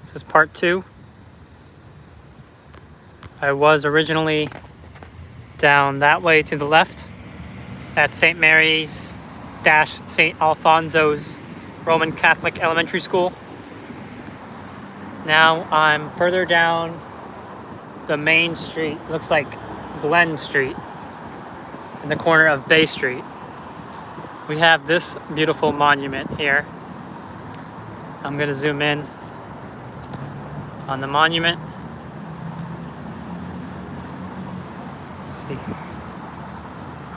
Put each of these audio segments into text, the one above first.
This is part 2. I was originally down that way to the left at St. Mary's - St. Alfonso's Roman Catholic Elementary School. Now I'm further down the main street, looks like Glens Street, in the corner of Bay Street. We have this beautiful monument here. I'm going to zoom in on the monument. Let's see.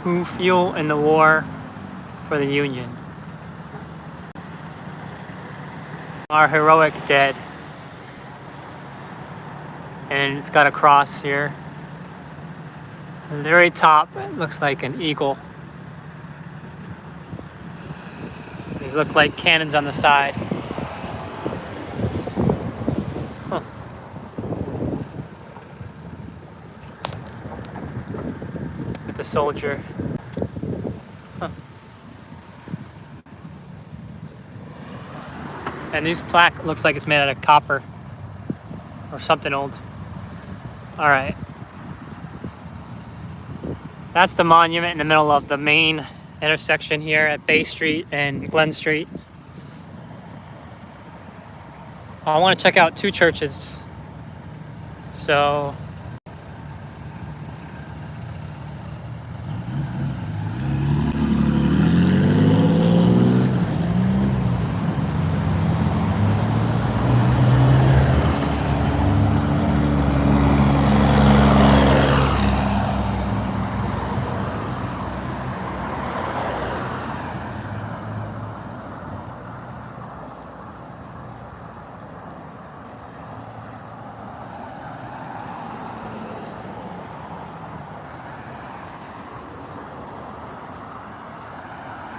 Who fell in the war for the Union? Our heroic dead. And it's got a cross here. At the very top, it looks like an eagle. These look like cannons on the side. Huh. With the soldier. Huh. And this plaque looks like it's made out of copper or something old. All right. That's the monument in the middle of the main intersection here at Bay Street and Glen Street. I want to check out 2 churches. So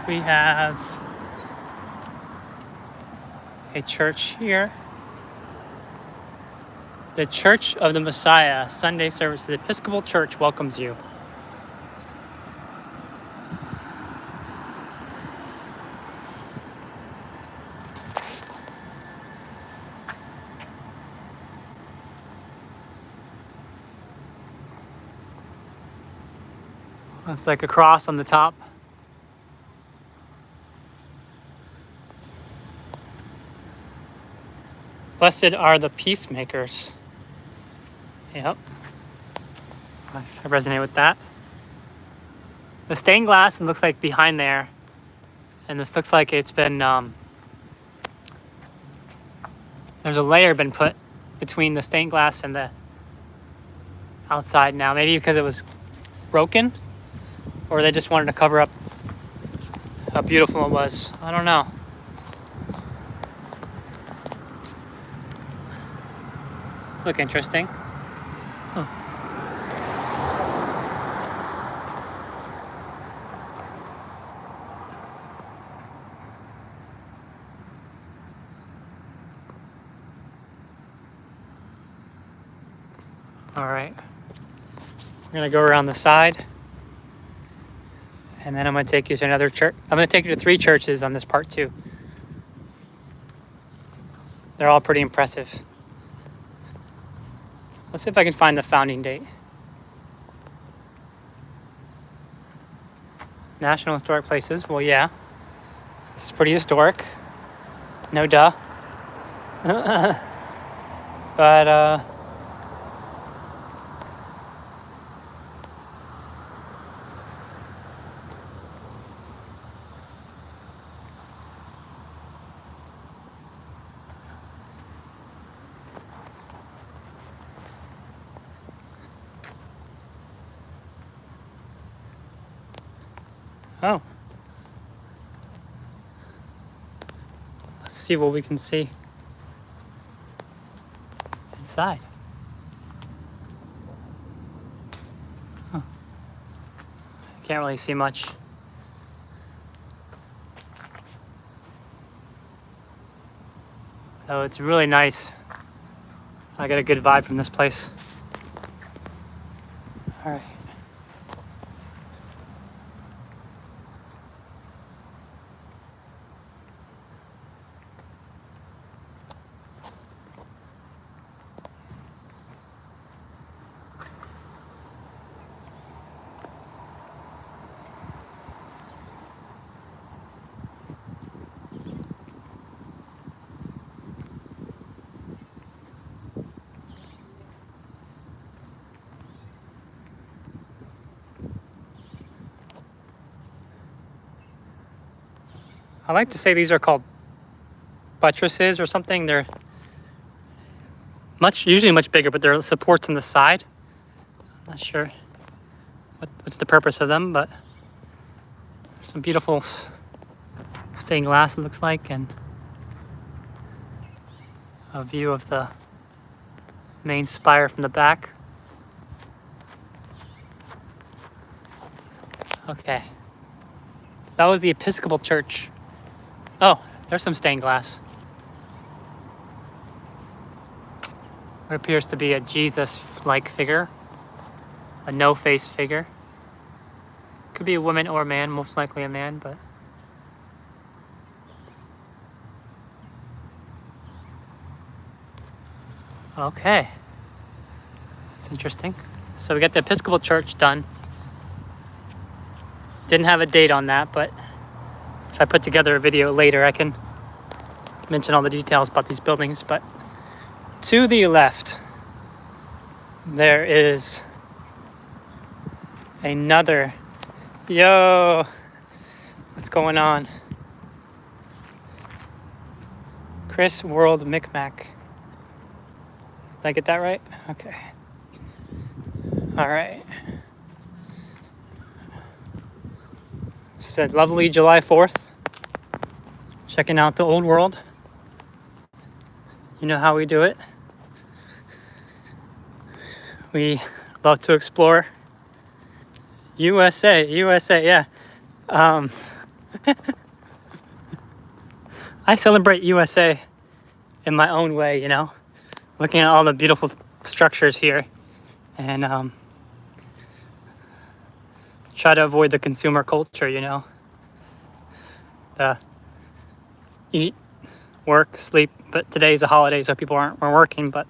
we have a church here. The Church of the Messiah Sunday service. The Episcopal Church welcomes you. Looks like a cross on the top. Blessed are the peacemakers. Yep. I resonate with that. The stained glass, it looks like behind there. And this looks like it's been, there's a layer been put between the stained glass and the outside now. Maybe because it was broken, or they just wanted to cover up how beautiful it was. I don't know. This looks interesting. Huh. All right. We're gonna go around the side, and then I'm gonna take you to another church. I'm gonna take you to 3 churches on this part 2. They're all pretty impressive. Let's see if I can find the founding date. National Historic Places. Well, yeah. This is pretty historic. No duh. But, oh. Let's see what we can see inside. Huh. Can't really see much. Oh, it's really nice. I got a good vibe from this place. All right. I like to say these are called buttresses or something. They're usually much bigger, but they're supports on the side. I'm not sure what's the purpose of them, but some beautiful stained glass, it looks like, and a view of the main spire from the back. Okay, so that was the Episcopal Church. Oh, there's some stained glass. What appears to be a Jesus-like figure, a no-face figure. Could be a woman or a man, most likely a man, but okay. It's interesting. So we got the Episcopal Church done. Didn't have a date on that, but if I put together a video later, I can mention all the details about these buildings. But to the left, there is another. Yo, what's going on? Chris World Micmac. Did I get that right? Okay. All right. Said lovely July 4th. Checking out the old world. You know how we do it. We love to explore. USA, yeah. I celebrate USA in my own way, you know. Looking at all the beautiful structures here, and try to avoid the consumer culture, you know. The eat, work, sleep. But today's a holiday, so people aren't working, but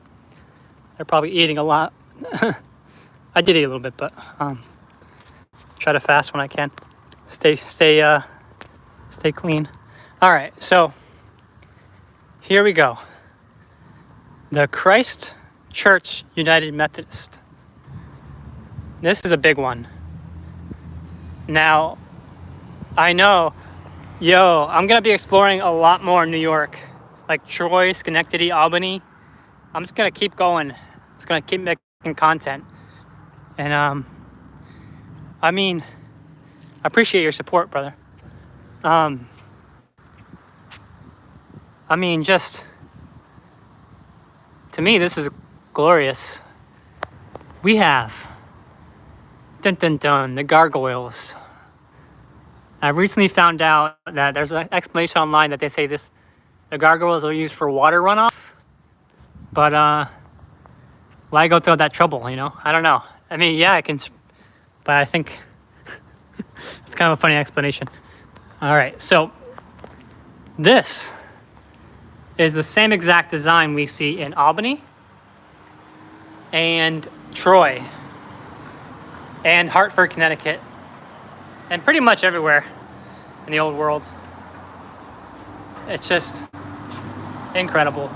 they're probably eating a lot. I did eat a little bit, but try to fast when I can. Stay clean. All right, so here we go. The Christ Church United Methodist. This is a big one. Now, I know, I'm gonna be exploring a lot more in New York, like Troy, Schenectady, Albany. I'm just gonna keep going. It's gonna keep making content. And I mean, I appreciate your support, brother. I mean, just to me, this is glorious. We have the gargoyles. I recently found out that there's an explanation online that they say the gargoyles are used for water runoff. But why go through that trouble, you know? I don't know. I mean, yeah, I can, but I think it's kind of a funny explanation. All right, so this is the same exact design we see in Albany and Troy and Hartford, Connecticut, and pretty much everywhere in the old world. It's just incredible.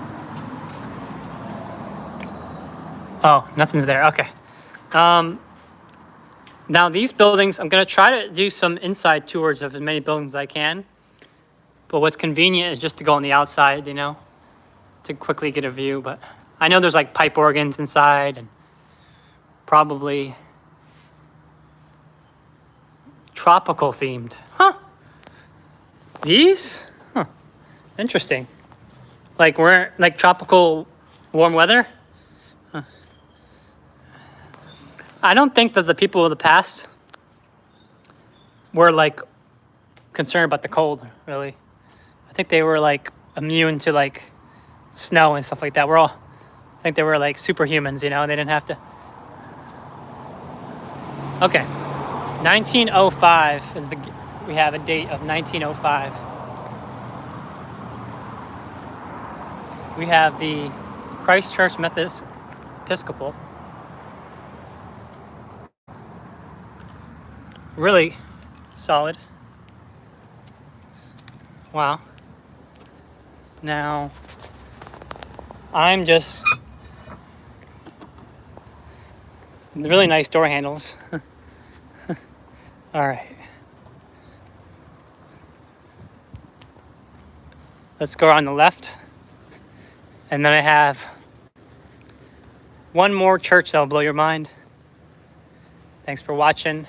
Oh, nothing's there. Okay. Now these buildings, I'm going to try to do some inside tours of as many buildings as I can. But what's convenient is just to go on the outside, you know, to quickly get a view. But I know there's like pipe organs inside and probably tropical themed. Huh. These? Huh. Interesting. Like we're like tropical warm weather? Huh. I don't think that the people of the past were like concerned about the cold, really. I think they were like immune to like snow and stuff like that. I think they were like superhumans, you know, they didn't have to. Okay. 1905 is we have a date of 1905. We have the Christ Church Methodist Episcopal. Really solid. Wow. Now, I'm just really nice door handles. All right. Let's go on the left. And then I have one more church that'll blow your mind. Thanks for watching.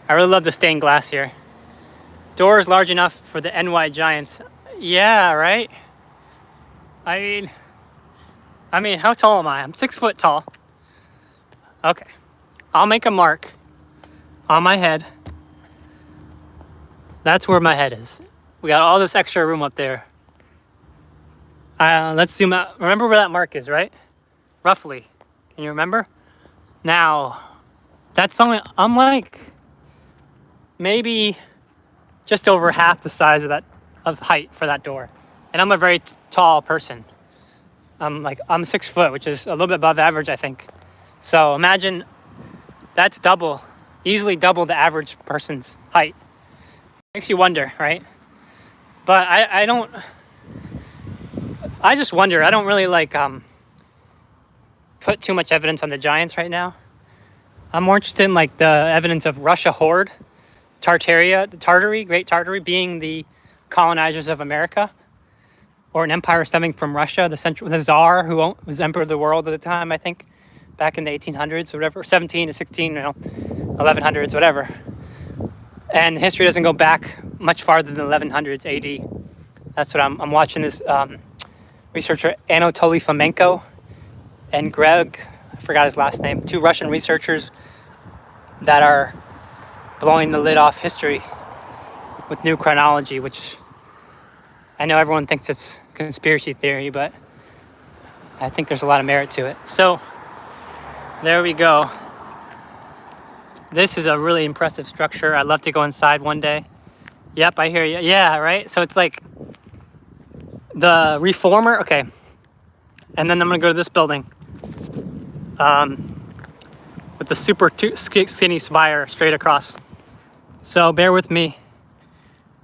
I really love the stained glass here. Door is large enough for the NY Giants. Yeah, right? I mean, how tall am I? I'm 6 foot tall. Okay. I'll make a mark on my head. That's where my head is. We got all this extra room up there. Let's zoom out. Remember where that mark is, right? Roughly. Can you remember? Now, that's only, I'm like maybe just over half the size of height for that door. And I'm a very tall person. I'm 6 foot, which is a little bit above average, I think. So imagine that's easily double the average person's height. Makes you wonder, right? But I just wonder. I don't really put too much evidence on the Giants right now. I'm more interested in the evidence of Russia horde, Tartaria, Great Tartary being the colonizers of America, or an empire stemming from Russia, the Tsar who was emperor of the world at the time, I think, back in the 1800s or whatever, 17 to 16, 1100s, whatever. And history doesn't go back much farther than 1100s AD. That's what I'm watching this researcher Anatoly Fomenko and Greg, I forgot his last name, 2 Russian researchers that are blowing the lid off history with new chronology, which I know everyone thinks it's conspiracy theory, but I think there's a lot of merit to it. So there we go. This is a really impressive structure. I'd love to go inside one day. Yep, I hear you. Yeah, right? So it's like the reformer. Okay. And then I'm going to go to this building with the super skinny spire straight across. So bear with me.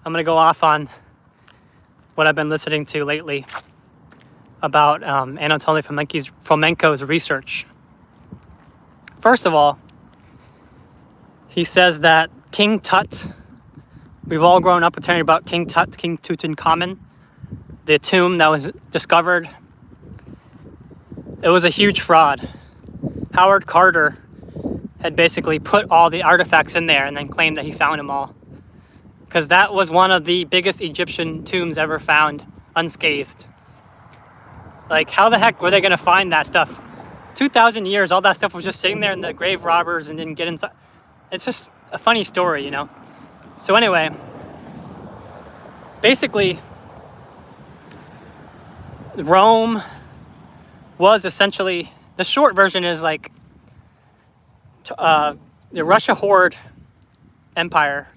I'm going to go off on what I've been listening to lately about Anatoly Fomenko's research. First of all, he says that King Tut, we've all grown up with hearing about King Tut, King Tutankhamun, the tomb that was discovered. It was a huge fraud. Howard Carter had basically put all the artifacts in there and then claimed that he found them all. Because that was one of the biggest Egyptian tombs ever found unscathed. How the heck were they going to find that stuff? 2,000 years, all that stuff was just sitting there and the grave robbers and didn't get inside. It's just a funny story, So anyway, basically, Rome was essentially, the short version is the Russia horde empire,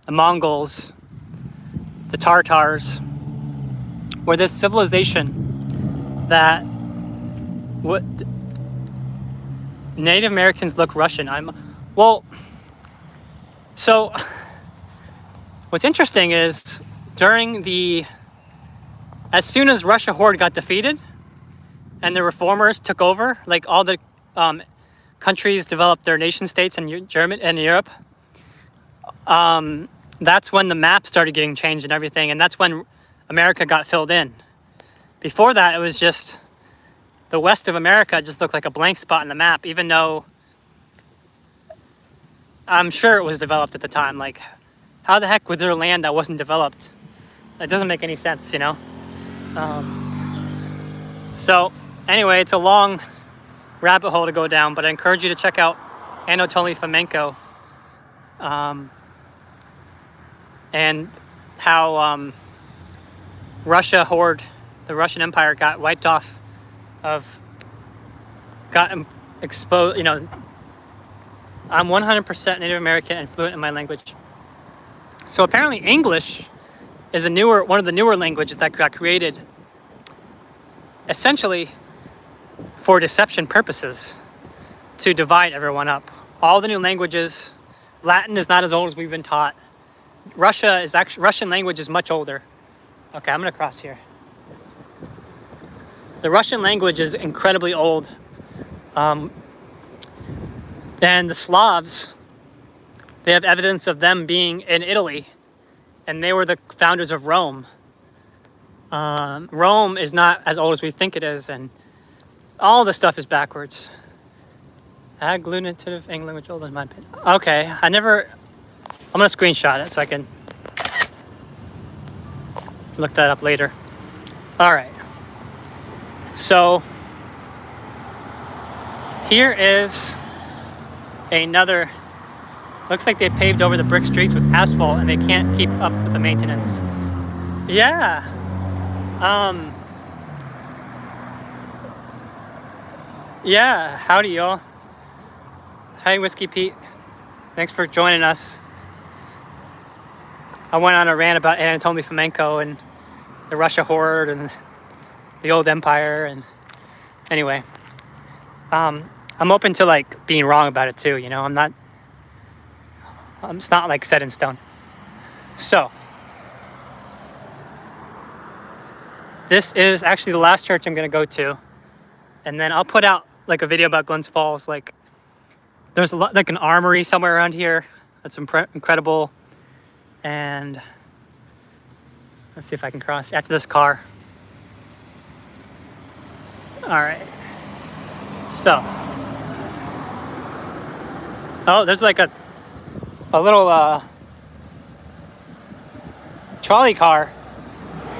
the Mongols, the Tartars, were this civilization that Native Americans look Russian. So what's interesting is as soon as Russia horde got defeated and the reformers took over, all the countries developed their nation states in Europe, that's when the map started getting changed and everything, and that's when America got filled in. Before that, it was just the west of America just looked like a blank spot in the map, even though I'm sure it was developed at the time. How the heck was there land that wasn't developed? It doesn't make any sense, So anyway, it's a long rabbit hole to go down, but I encourage you to check out Anatoly Fomenko and how Russia horde, the Russian Empire, got wiped off got exposed. I'm 100% Native American and fluent in my language. So apparently English is one of the newer languages that got created essentially for deception purposes, to divide everyone up. All the new languages, Latin is not as old as we've been taught. Russian language is much older. Okay, I'm gonna cross here. The Russian language is incredibly old. And the Slavs, they have evidence of them being in Italy, and they were the founders of Rome. Rome is not as old as we think it is, and all the stuff is backwards. Agglutinative English language older in my opinion. Okay, I'm gonna screenshot it so I can look that up later. All right. So here is another, looks like they paved over the brick streets with asphalt and they can't keep up with the maintenance. Yeah. Yeah, howdy y'all. Hey Whiskey Pete, thanks for joining us. I went on a rant about Anatoly Fomenko and the Russia horde and the old empire, and anyway, I'm open to like being wrong about it too, you know. It's not like set in stone. So this is actually the last church I'm gonna go to, and then I'll put out like a video about Glens Falls. Like there's like an armory somewhere around here that's incredible, and let's see if I can cross after this car. All right. So, oh, there's like a little trolley car.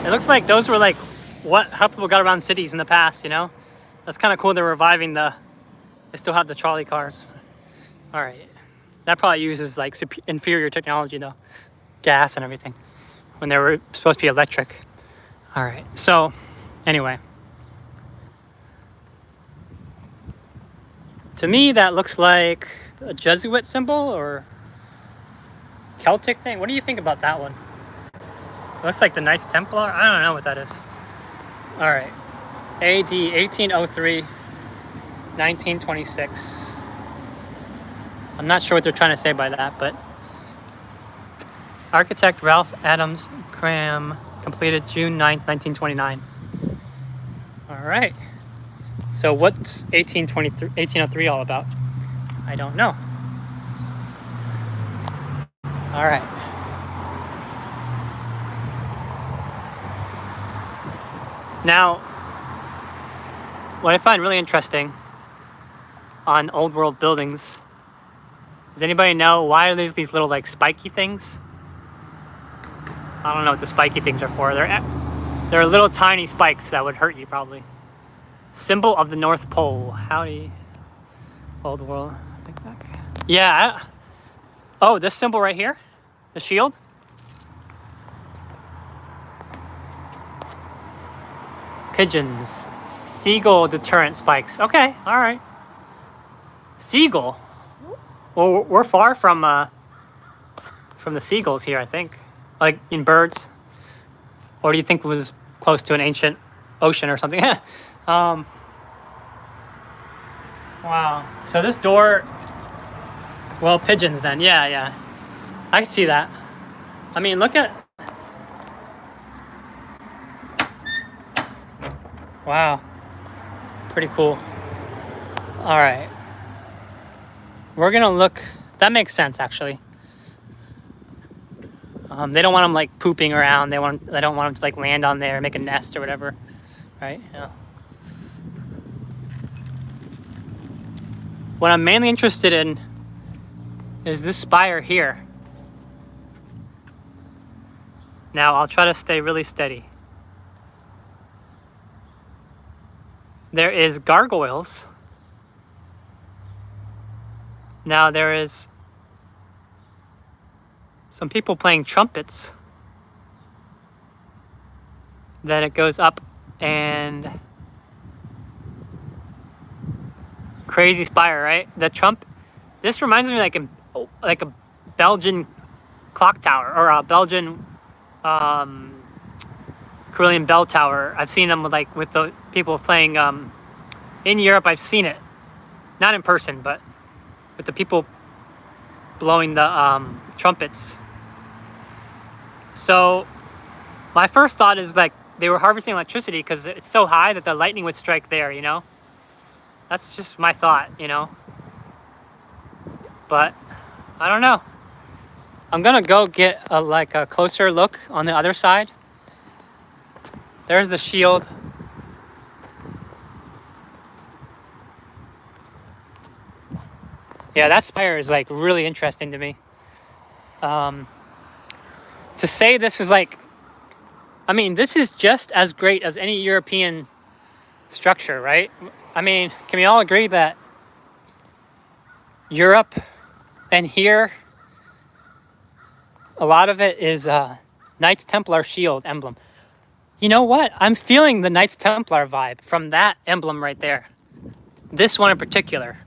It looks like those were like how people got around cities in the past, you know? That's kind of cool. They're reviving they still have the trolley cars. All right. That probably uses like inferior technology though. Gas and everything. When they were supposed to be electric. All right. So, anyway. To me, that looks like a Jesuit symbol or Celtic thing. What do you think about that one? It looks like the Knights Templar. I don't know what that is. All right. AD 1803, 1926. I'm not sure what they're trying to say by that, but architect Ralph Adams Cram completed June 9th, 1929. All right. So what's 1803 all about? I don't know. All right. Now, what I find really interesting on old world buildings, does anybody know why are there these little like spiky things? I don't know what the spiky things are for. They're little tiny spikes that would hurt you probably. Symbol of the North Pole. Howdy, old world. Think back. Yeah. Oh, this symbol right here, the shield. Pigeons, seagull deterrent spikes. Okay, all right. Seagull. Well, we're far from the seagulls here, I think. Like in birds. Or do you think it was close to an ancient ocean or something? Wow. So this door, well, pigeons then. Yeah. I can see that. I mean, look at, wow. Pretty cool. All right. We're gonna look, that makes sense actually. They don't want them like pooping around. They don't want them to like land on there, make a nest or whatever, right? Yeah. What I'm mainly interested in is this spire here. Now I'll try to stay really steady. There is gargoyles. Now there is some people playing trumpets. Then it goes up and crazy spire, right? The this reminds me like a Belgian clock tower or a Belgian Carillion bell tower. I've seen them with the people playing in Europe. I've seen it, not in person, but with the people blowing the trumpets. So my first thought is like they were harvesting electricity because it's so high that the lightning would strike there, you know? That's just my thought, you know? But I don't know. I'm gonna go get a closer look on the other side. There's the shield. Yeah, that spire is like really interesting to me. To say this is like, I mean, this is just as great as any European structure, right? I mean, can we all agree that Europe and here, a lot of it is Knights Templar shield emblem. You know what? I'm feeling the Knights Templar vibe from that emblem right there. This one in particular.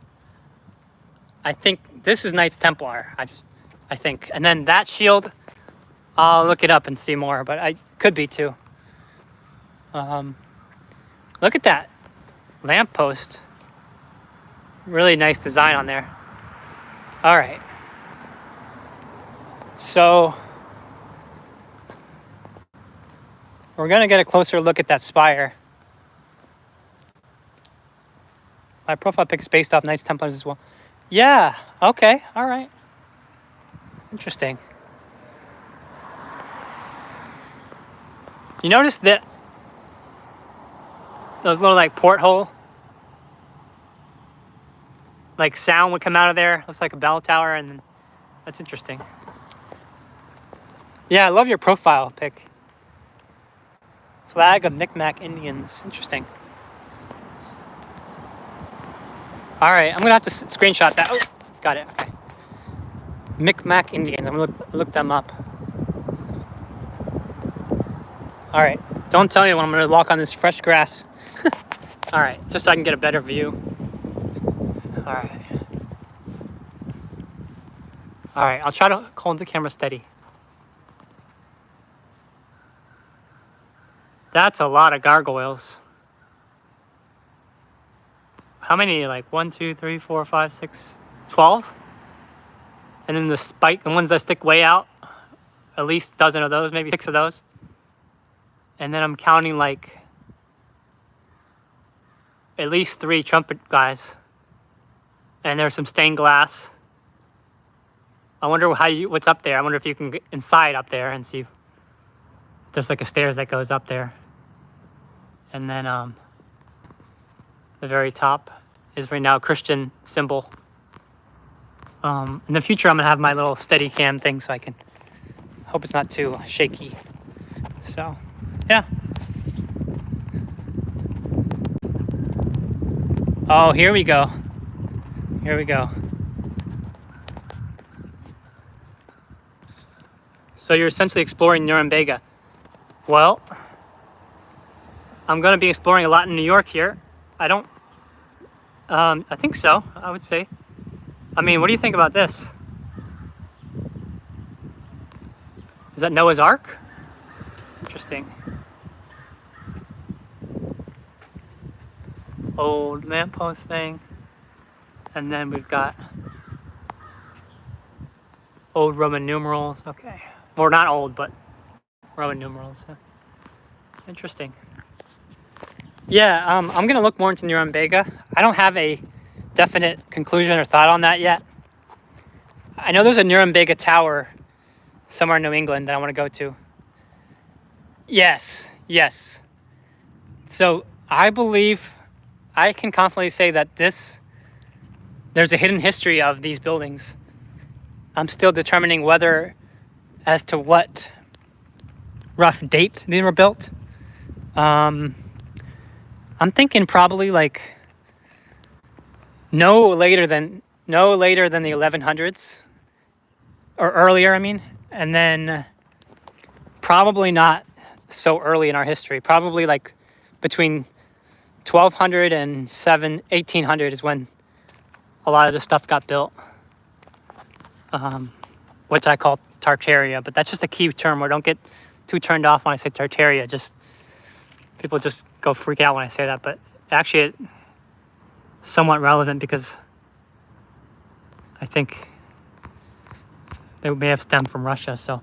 I think this is Knights Templar, I think. And then that shield, I'll look it up and see more, but I could be too. Look at that lamppost. Really nice design on there. All right. So we're gonna get a closer look at that spire. My profile pic is based off Knights Templars as well. Yeah, okay, all right. Interesting. You notice that those little like porthole, like sound would come out of there. Looks like a bell tower, and that's interesting. Yeah, I love your profile pic. Flag of Micmac Indians. Interesting. All right, I'm gonna have to screenshot that. Oh, got it. Okay. Micmac Indians. I'm gonna look them up. All right. Don't tell anyone I'm gonna walk on this fresh grass. All right, just so I can get a better view. All right. All right, I'll try to hold the camera steady. That's a lot of gargoyles. How many? Like 1, 2, 3, 4, 5, 6, 12? And then the spike, the ones that stick way out, at least a dozen of those, maybe 6 of those. And then I'm counting like at least 3 trumpet guys. And there's some stained glass. I wonder what's up there. I wonder if you can get inside up there and see if there's like a stairs that goes up there. And then the very top is right now a Christian symbol. In the future, I'm gonna have my little steady cam thing so I can hope it's not too shaky. So, yeah. Oh, here we go. Here we go. So you're essentially exploring Nuremberg. Well, I'm going to be exploring a lot in New York here. I think so, I would say. I mean, what do you think about this? Is that Noah's Ark? Interesting. Old lamppost thing. And then we've got old Roman numerals. Okay. Well, not old, but Roman numerals. Interesting. Yeah, I'm going to look more into Nuremberg. I don't have a definite conclusion or thought on that yet. I know there's a Nuremberg tower somewhere in New England that I want to go to. Yes, yes. So I believe I can confidently say that there's a hidden history of these buildings. I'm still determining whether as to what rough date these were built. I'm thinking probably like no later than the 1100s or earlier, I mean, and then probably not so early in our history. Probably like between 1200 and 1800 is when a lot of this stuff got built, which I call Tartaria, but that's just a key term where don't get too turned off when I say Tartaria. Just people just go freak out when I say that, but actually it's somewhat relevant because I think they may have stemmed from Russia. So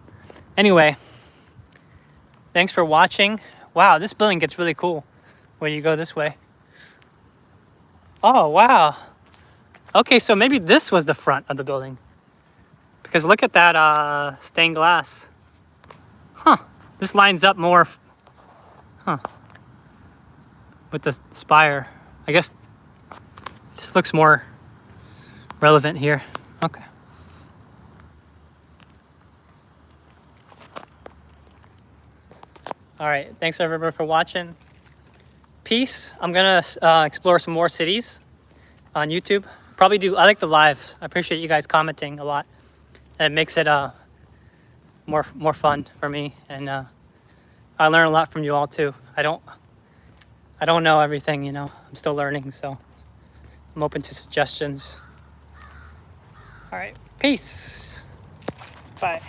anyway, thanks for watching. Wow, this building gets really cool when you go this way. Oh, wow. Okay, so maybe this was the front of the building. Because look at that stained glass. Huh, this lines up more. with the spire. I guess this looks more relevant here. Okay. All right, thanks everyone for watching. Peace. I'm gonna explore some more cities on YouTube. Probably do, I like the lives. I appreciate you guys commenting a lot. It makes it more fun for me, and I learn a lot from you all too. I don't know everything, you know. I'm still learning, so I'm open to suggestions. All right, peace. Bye.